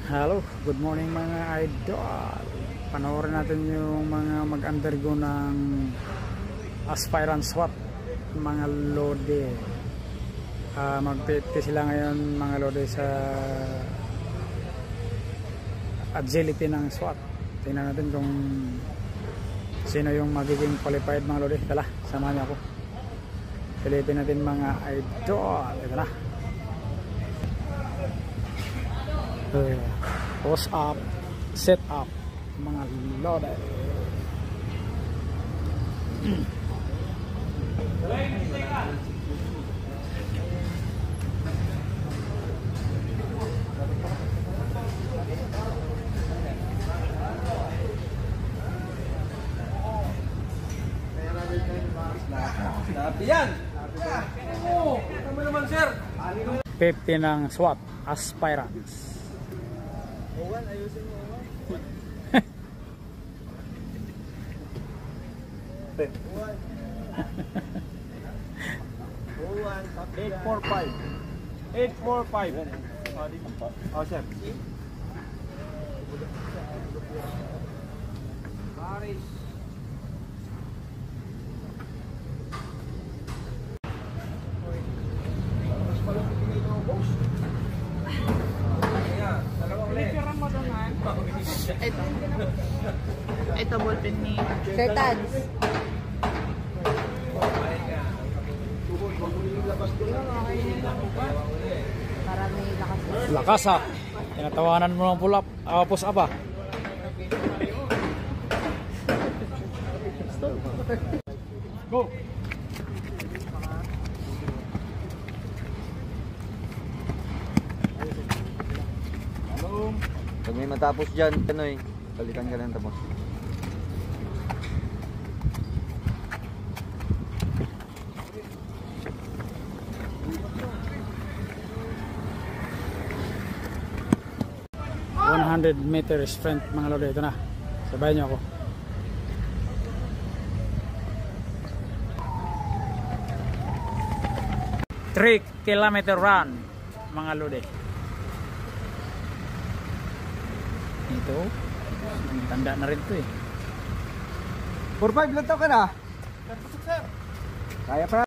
Hello, good morning mga idol. Panoorin natin yung mga mag-undergo ng aspirant SWAT, mga lode. Magpipti sila ngayon mga lode sa agility ng SWAT. Tingnan natin kung sino yung magiging qualified mga lode. Tala, samahan niyo ako. Pilitin natin mga idol. Ito na. Post up, set up mga lode. Yan. Oo, tama naman sir. 50 ng SWAT aspirants. Owan, ayusin mo. Owan, 845. 845. Oh, sir. Paris. Ito ballpen ni Sir Tads. Para may lakas. Lakas ha. Tinatawanan mo ng pull up. Push up ha. Go. Pag may matapos dyan, Pinoy, balikan ka lang tapos. meter sprint mga lode. Ito na. Sabayan niyo ako. Three kilometer run mga lode. Ito, tanda na rin ito eh. 4-5 lang to ka na? Kaya pa.